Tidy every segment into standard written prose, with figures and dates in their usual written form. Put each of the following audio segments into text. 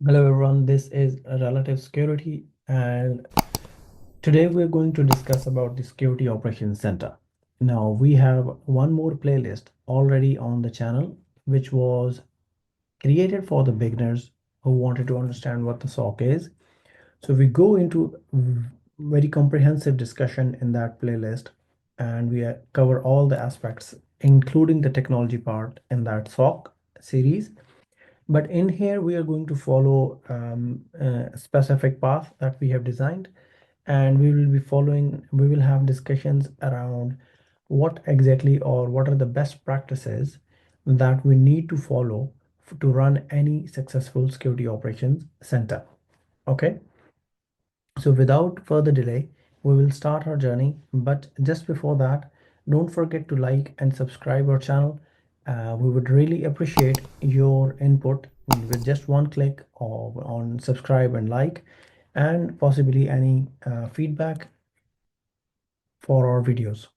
Hello everyone, this is Relative Security and today we're going to discuss about the Security Operations Center. Now we have one more playlist already on the channel which was created for the beginners who wanted to understand what the SOC is. So we go into very comprehensive discussion in that playlist and we cover all the aspects including the technology part in that SOC series. But in here, we are going to follow a specific path that we have designed, and we will have discussions around what exactly or what are the best practices that we need to follow to run any successful security operations center. Okay. So without further delay, we will start our journey. But just before that, don't forget to like and subscribe our channel. We would really appreciate your input with just one click on subscribe and like, and possibly any feedback for our videos.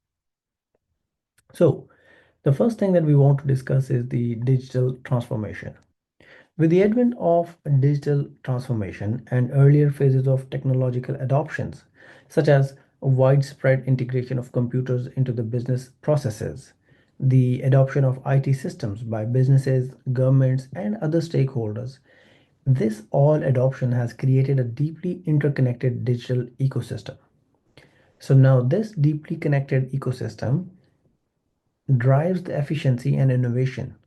So the first thing that we want to discuss is the digital transformation. With the advent of digital transformation and earlier phases of technological adoptions, such as widespread integration of computers into the business processes, the adoption of IT systems by businesses, governments, and other stakeholders, this all adoption has created a deeply interconnected digital ecosystem. So now this deeply connected ecosystem drives the efficiency and innovation.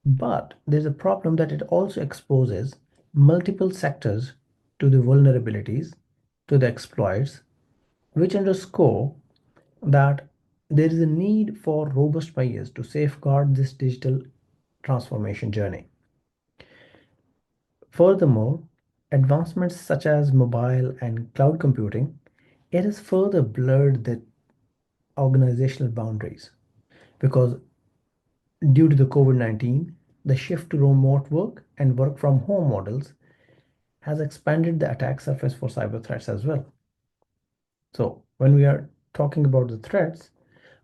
But there's a problem that it also exposes multiple sectors to the vulnerabilities, to the exploits, which underscore that there is a need for robust measures to safeguard this digital transformation journey. Furthermore, advancements such as mobile and cloud computing, it has further blurred the organizational boundaries because due to the COVID-19, the shift to remote work and work from home models has expanded the attack surface for cyber threats as well. So when we are talking about the threats,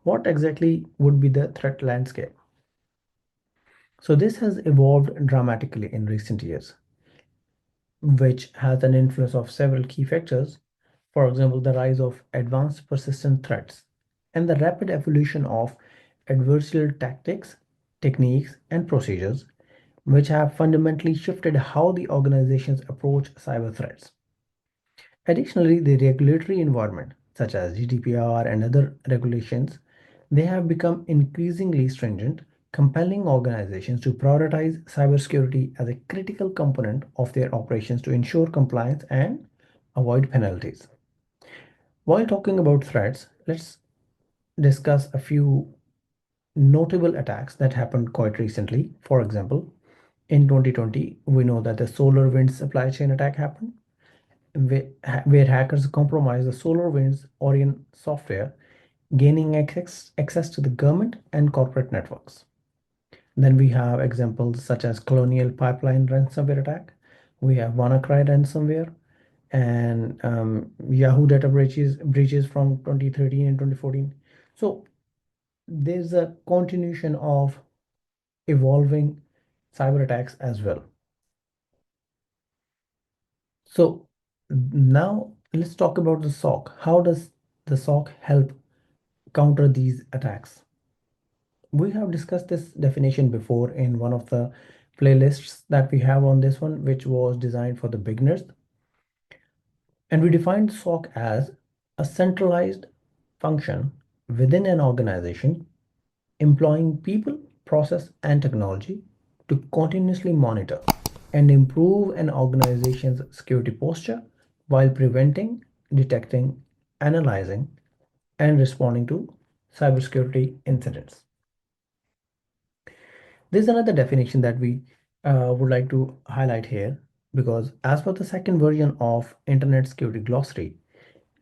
what exactly would be the threat landscape? So this has evolved dramatically in recent years, which has an influence of several key factors. For example, the rise of advanced persistent threats and the rapid evolution of adversarial tactics, techniques, and procedures, which have fundamentally shifted how the organizations approach cyber threats. Additionally, the regulatory environment, such as GDPR and other regulations, they have become increasingly stringent, compelling organizations to prioritize cybersecurity as a critical component of their operations to ensure compliance and avoid penalties. While talking about threats, let's discuss a few notable attacks that happened quite recently. For example, in 2020, we know that the SolarWinds supply chain attack happened where hackers compromise the SolarWinds Orion software, gaining access to the government and corporate networks. Then we have examples such as Colonial Pipeline ransomware attack. We have WannaCry ransomware and Yahoo data breaches from 2013 and 2014. So there's a continuation of evolving cyber attacks as well. So now let's talk about the SOC. How does the SOC help counter these attacks? We have discussed this definition before in one of the playlists that we have on this one, which was designed for the beginners. And we defined SOC as a centralized function within an organization employing people, process, and technology to continuously monitor and improve an organization's security posture while preventing, detecting, analyzing, and responding to cybersecurity incidents. There's another definition that we would like to highlight here because as per the second version of Internet Security Glossary,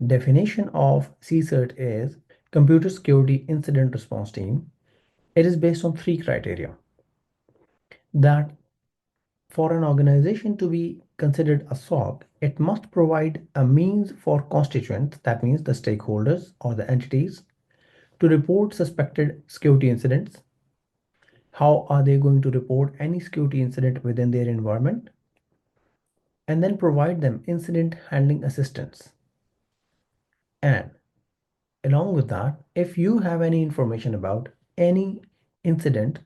definition of CSIRT is Computer Security Incident Response Team. It is based on three criteria that for an organization to be considered a SOC, it must provide a means for constituents, that means the stakeholders or the entities, to report suspected security incidents. How are they going to report any security incident within their environment? and then provide them incident handling assistance. And along with that, if you have any information about any incident,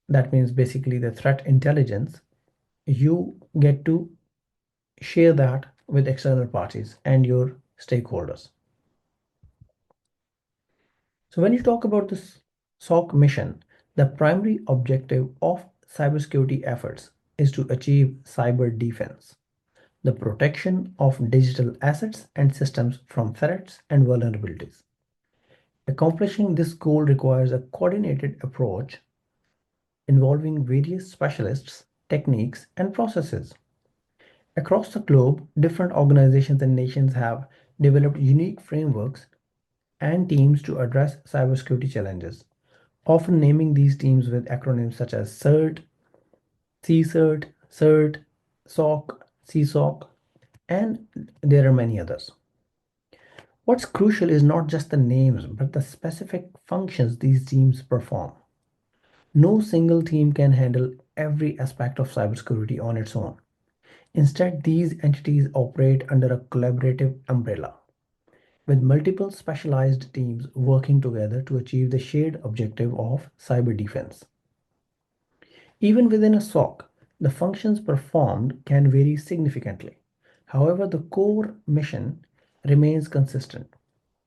that means basically the threat intelligence, you get to share that with external parties and your stakeholders. So when you talk about this SOC mission, the primary objective of cybersecurity efforts is to achieve cyber defense, the protection of digital assets and systems from threats and vulnerabilities. Accomplishing this goal requires a coordinated approach involving various specialists, techniques, and processes. Across the globe, different organizations and nations have developed unique frameworks and teams to address cybersecurity challenges, often naming these teams with acronyms such as CERT, CCERT, CERT, SOC, CSOC, and there are many others. What's crucial is not just the names, but the specific functions these teams perform. No single team can handle every aspect of cybersecurity on its own. Instead, these entities operate under a collaborative umbrella, with multiple specialized teams working together to achieve the shared objective of cyber defense. Even within a SOC, the functions performed can vary significantly. However, the core mission remains consistent.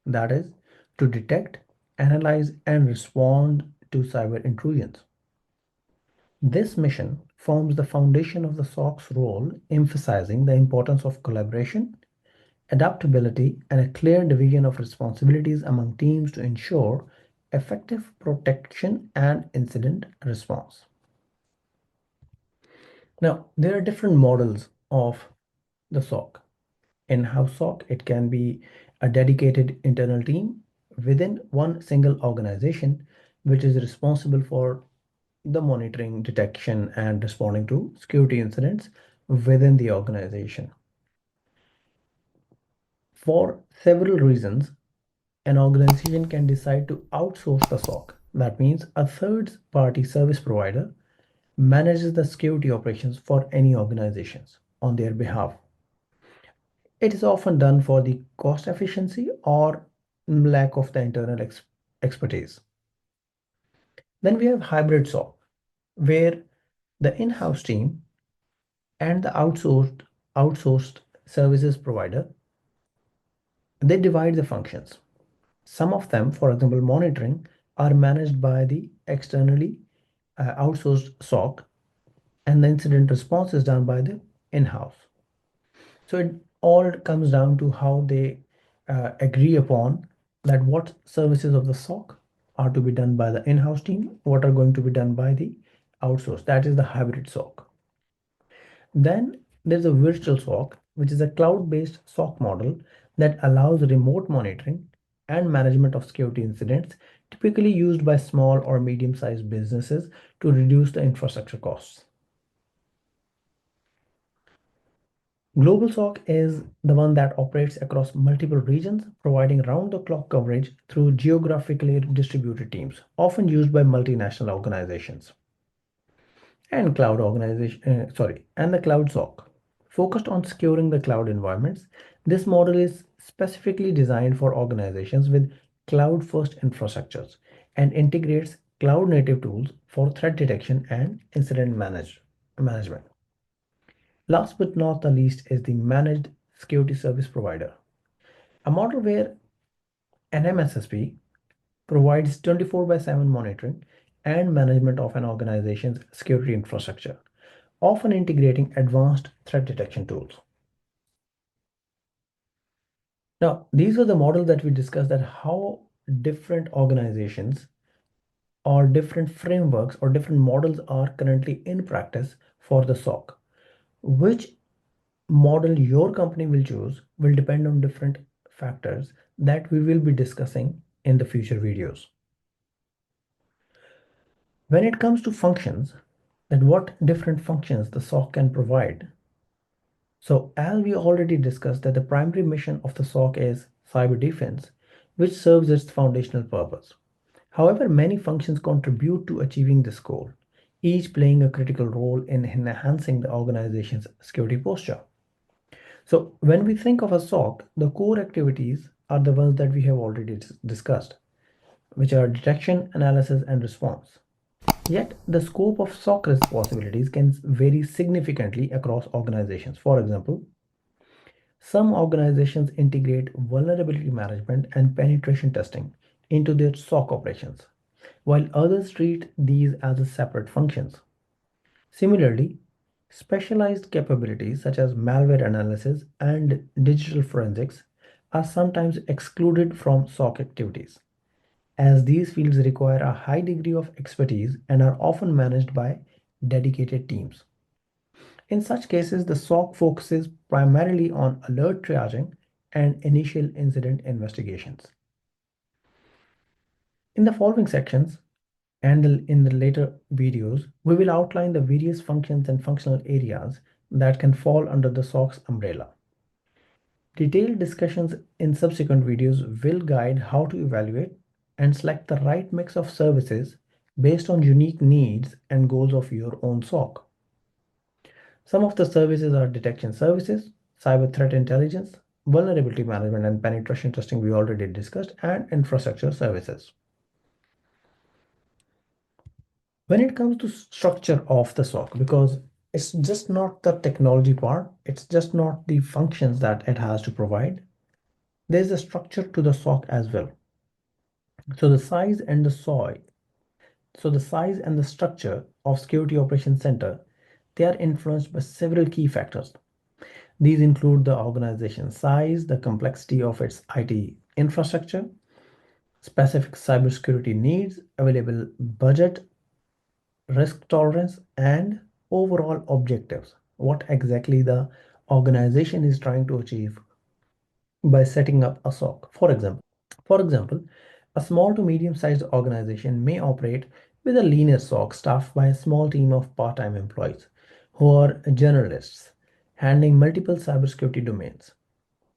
That is, to detect, analyze, and respond to cyber intrusions. This mission forms the foundation of the SOC's role, emphasizing the importance of collaboration, adaptability, and a clear division of responsibilities among teams to ensure effective protection and incident response. Now, there are different models of the SOC. In-house SOC, it can be a dedicated internal team within one single organization, which is responsible for the monitoring, detection, and responding to security incidents within the organization. For several reasons, an organization can decide to outsource the SOC. That means a third-party service provider manages the security operations for any organizations on their behalf. It is often done for the cost efficiency or lack of the internal expertise. Then we have hybrid SOC, where the in-house team and the outsourced services provider, they divide the functions. Some of them, for example, monitoring, are managed by the externally outsourced SOC, and the incident response is done by the in-house. So it all comes down to how they agree upon that what services of the SOC are to be done by the in-house team, what are going to be done by the outsource. That is the hybrid SOC. Then there's a virtual SOC, which is a cloud-based SOC model that allows remote monitoring and management of security incidents, typically used by small or medium-sized businesses to reduce the infrastructure costs. Global SOC is the one that operates across multiple regions, providing round-the-clock coverage through geographically distributed teams, often used by multinational organizations. And the cloud SOC, focused on securing the cloud environments. This model is specifically designed for organizations with cloud-first infrastructures and integrates cloud-native tools for threat detection and incident management. Last but not the least is the managed security service provider, a model where an MSSP provides 24 by 7 monitoring and management of an organization's security infrastructure, often integrating advanced threat detection tools. Now, these are the models that we discussed, that how different organizations or different frameworks or different models are currently in practice for the SOC. Which model your company will choose will depend on different factors that we will be discussing in the future videos. When it comes to functions, then what different functions the SOC can provide. So as we already discussed, that the primary mission of the SOC is cyber defense, which serves its foundational purpose. However, many functions contribute to achieving this goal, each playing a critical role in enhancing the organization's security posture. So, when we think of a SOC, the core activities are the ones that we have already discussed, which are detection, analysis, and response. Yet, the scope of SOC responsibilities can vary significantly across organizations. For example, some organizations integrate vulnerability management and penetration testing into their SOC operations, while others treat these as separate functions. Similarly, specialized capabilities such as malware analysis and digital forensics are sometimes excluded from SOC activities, as these fields require a high degree of expertise and are often managed by dedicated teams. In such cases, the SOC focuses primarily on alert triaging and initial incident investigations. In the following sections and in the later videos, we will outline the various functions and functional areas that can fall under the SOC's umbrella. Detailed discussions in subsequent videos will guide how to evaluate and select the right mix of services based on unique needs and goals of your own SOC. Some of the services are detection services, cyber threat intelligence, vulnerability management and penetration testing we already discussed, and infrastructure services. When it comes to structure of the SOC, because it's just not the technology part, it's just not the functions that it has to provide. There's a structure to the SOC as well. So the size and the soy, so the size and the structure of Security Operations Center, they are influenced by several key factors. These include the organization size, the complexity of its IT infrastructure, specific cybersecurity needs, available budget, risk tolerance, and overall objectives. What exactly the organization is trying to achieve by setting up a SOC. For example, a small to medium-sized organization may operate with a linear SOC staffed by a small team of part-time employees who are generalists, handling multiple cybersecurity domains.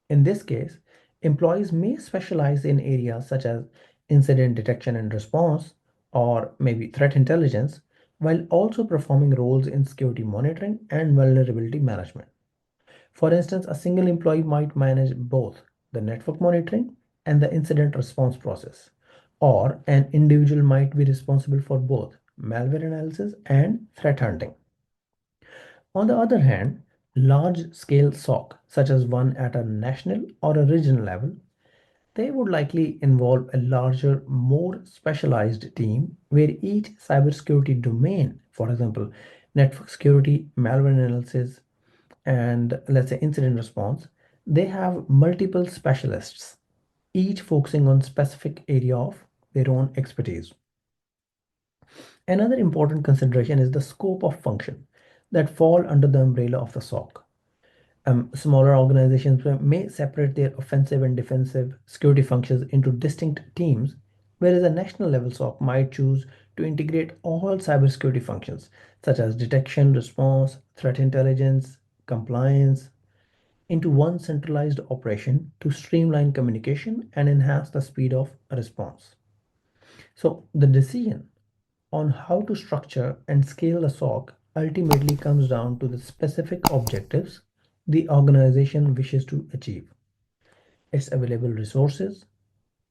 In this case, employees may specialize in areas such as incident detection and response, or maybe threat intelligence, while also performing roles in security monitoring and vulnerability management. For instance, a single employee might manage both the network monitoring and the incident response process, or an individual might be responsible for both malware analysis and threat hunting. On the other hand, large-scale SOC, such as one at a national or a regional level, they would likely involve a larger, more specialized team where each cybersecurity domain, for example, network security, malware analysis, and let's say incident response, they have multiple specialists, each focusing on specific area of their own expertise. Another important consideration is the scope of function that fall under the umbrella of the SOC. Smaller organizations may separate their offensive and defensive security functions into distinct teams, whereas a national level SOC might choose to integrate all cybersecurity functions, such as detection, response, threat intelligence, compliance, into one centralized operation to streamline communication and enhance the speed of response. So, the decision on how to structure and scale the SOC ultimately comes down to the specific objectives the organization wishes to achieve, its available resources,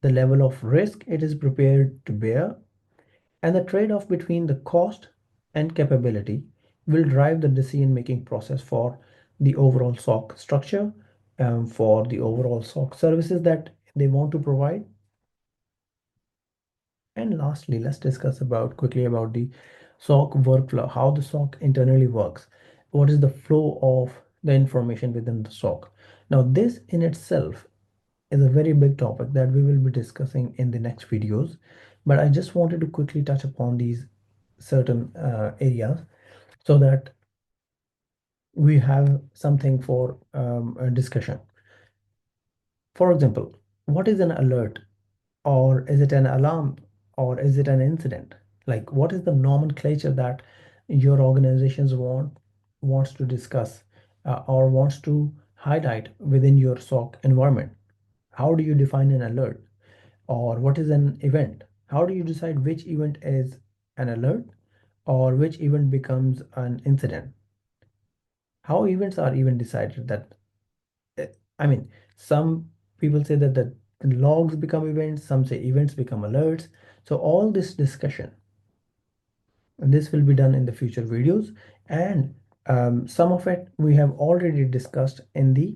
the level of risk it is prepared to bear, and the trade off between the cost and capability will drive the decision making process for the overall SOC structure, for the overall SOC services that they want to provide. And lastly, let's discuss about quickly about the SOC workflow, how the SOC internally works. What is the flow of the information within the SOC? Now, this in itself is a very big topic that we will be discussing in the next videos, but I just wanted to quickly touch upon these certain areas so that we have something for a discussion. For example, what is an alert, or is it an alarm, or is it an incident? Like, what is the nomenclature that your organizations wants to discuss or wants to highlight within your SOC environment? How do you define an alert? Or what is an event? How do you decide which event is an alert or which event becomes an incident. How events are even decided that, I mean, some people say that the logs become events, some say events become alerts. So all this discussion, and this will be done in the future videos, and some of it we have already discussed in the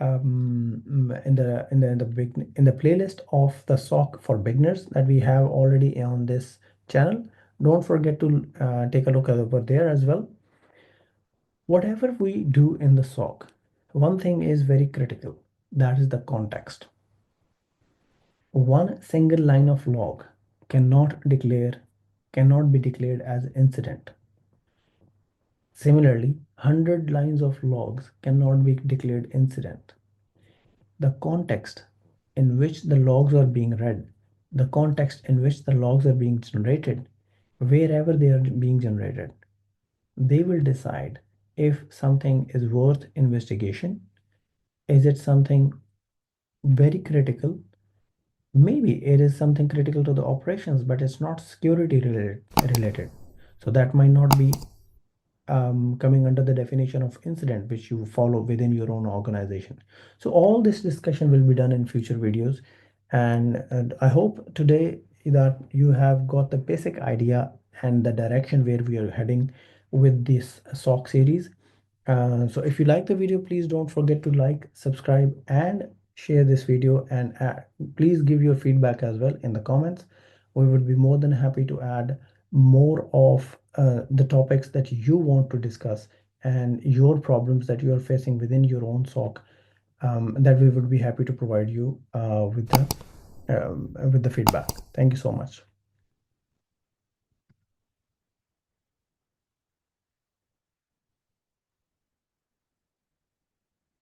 in the playlist of the SOC for beginners that we have already on this channel. Don't forget to take a look over there as well. Whatever we do in the SOC, one thing is very critical, that is the context. One single line of log cannot be declared as incident. Similarly, 100 lines of logs cannot be declared incident. The context in which the logs are being read, the context in which the logs are being generated, wherever they are being generated, they will decide if something is worth investigation. Is it something very critical? Maybe it is something critical to the operations, but it's not security related. So that might not be coming under the definition of incident which you follow within your own organization. So all this discussion will be done in future videos, and I hope today that you have got the basic idea and the direction where we are heading with this SOC series. So if you like the video, please don't forget to like, subscribe, and share this video, and please give your feedback as well in the comments. We would be more than happy to add more of the topics that you want to discuss and your problems that you are facing within your own SOC, that we would be happy to provide you with the feedback. Thank you so much.